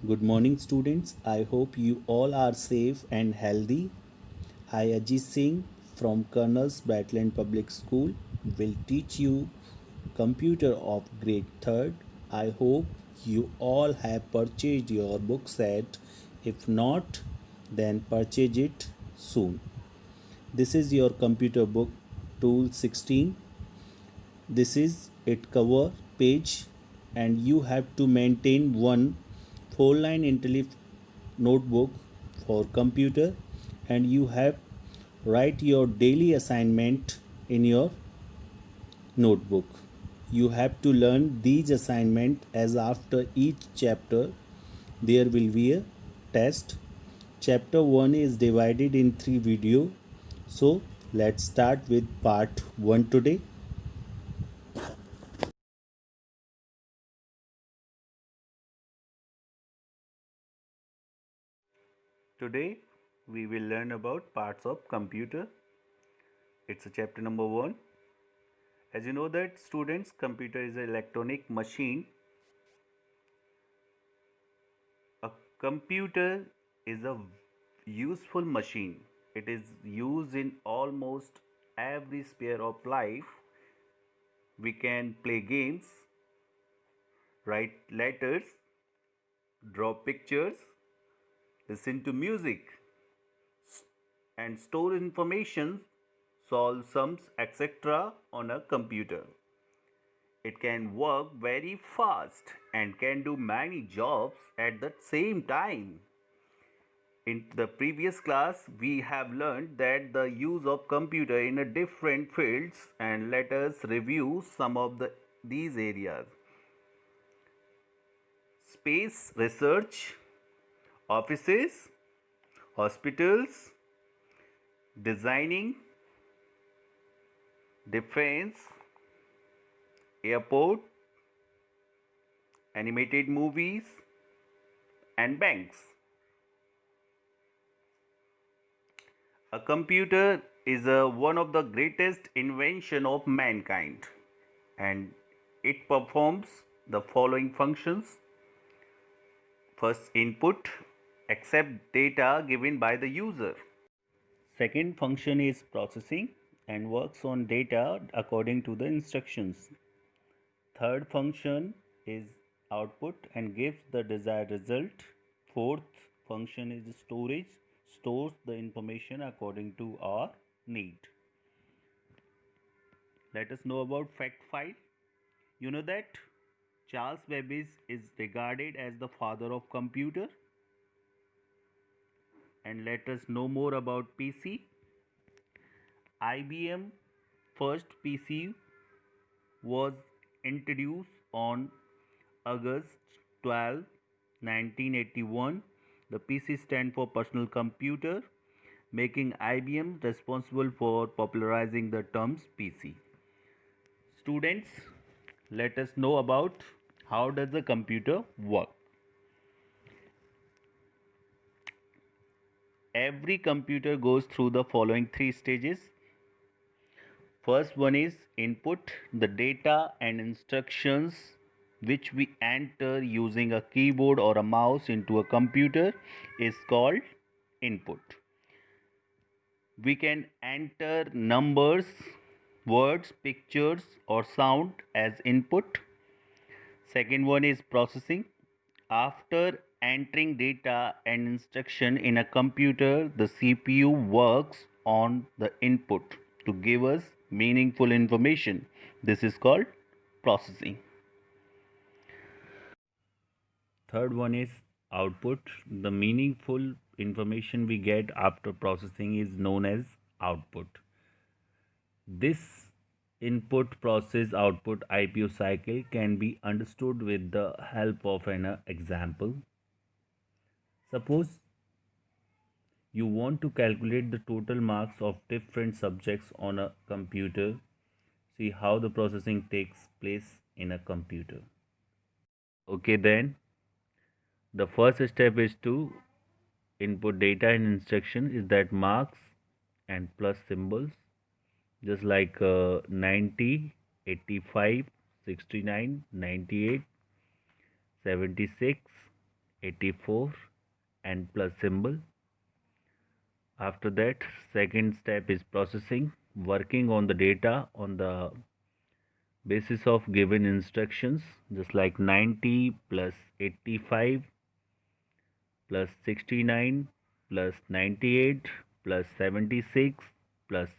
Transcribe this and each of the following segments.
Good morning, students. I hope you all are safe and healthy. I, Ajit Singh from Colonel's Battleland Public School, will teach you computer of grade 3rd. I hope you all have purchased your book set. If not, then purchase it soon. This is your computer book tool 16. This is it cover page, and you have to maintain one 4-line IntelliJ notebook for computer, and you have write your daily assignment in your notebook. You have to learn these assignment, as after each chapter there will be a test. Chapter 1 is divided in 3 video, so let's start with part 1 today. Today we will learn about parts of computer. It's a chapter number 1. As you know that students, computer is an electronic machine. A computer is a useful machine. It is used in almost every sphere of life. We can play games, write letters, draw pictures, listen to music, and store information, solve sums, etc. on a computer. It can work very fast and can do many jobs at the same time. In the previous class, we have learned that the use of computer in a different fields, and let us review some of these areas. Space research, offices, hospitals, designing, defense, airport, animated movies, and banks. A computer is one of the greatest invention of mankind, and it performs the following functions. First, input, accept data given by the user. Second function is processing and works on data according to the instructions. Third function is output and gives the desired result. Fourth function is storage, stores the information according to our need. Let us know about fact file. You know that Charles Babbage is regarded as the father of computer. And let us know more about PC. IBM first PC was introduced on August 12, 1981. The PC stands for personal computer, making IBM responsible for popularizing the terms PC. Students, let us know about how does the computer work. Every computer goes through the following 3 stages. First one is input, the data and instructions which we enter using a keyboard or a mouse into a computer is called input. We can enter numbers, words, pictures or sound as input. Second one is processing. After entering data and instruction in a computer, the CPU works on the input to give us meaningful information. This is called processing. Third one is output. The meaningful information we get after processing is known as output. This input process output IPO cycle can be understood with the help of an example. Suppose you want to calculate the total marks of different subjects on a computer. See how the processing takes place in a computer. Okay, then the first step is to input data and instruction, is that marks and plus symbols, just like 90, 85, 69, 98, 76, 84 and plus symbol. After that, second step is processing, working on the data on the basis of given instructions, just like 90 plus 85 plus 69 plus 98 plus 76 plus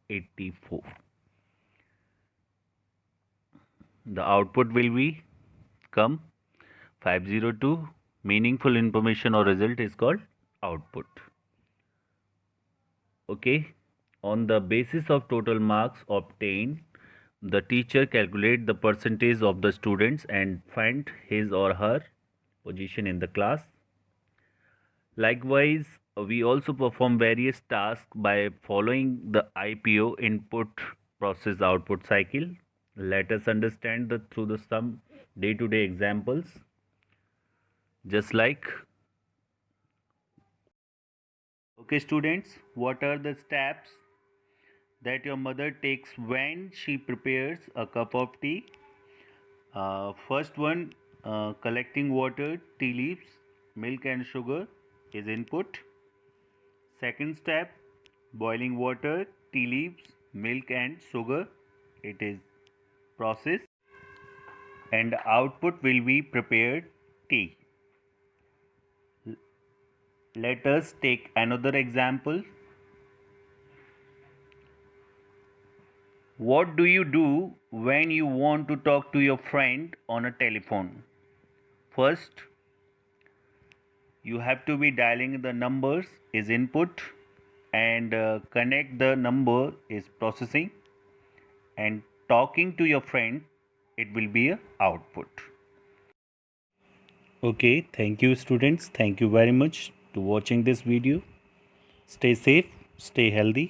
84. The output will be come 502. Meaningful information or result is called output. Okay. On the basis of total marks obtained, the teacher calculate the percentage of the students and find his or her position in the class. Likewise, we also perform various tasks by following the IPO, input process output cycle. Let us understand through some day-to-day examples. Just like, okay students, what are the steps that your mother takes when she prepares a cup of tea? First one, collecting water, tea leaves, milk and sugar is input. Second step, boiling water, tea leaves, milk and sugar, it is process. And output will be prepared tea. Let us take another example. What do you do when you want to talk to your friend on a telephone? First, you have to be dialing the numbers is input, and connect the number is processing, and talking to your friend, it will be a output. Okay, thank you students. Thank you very much to watching this video. Stay safe, stay healthy.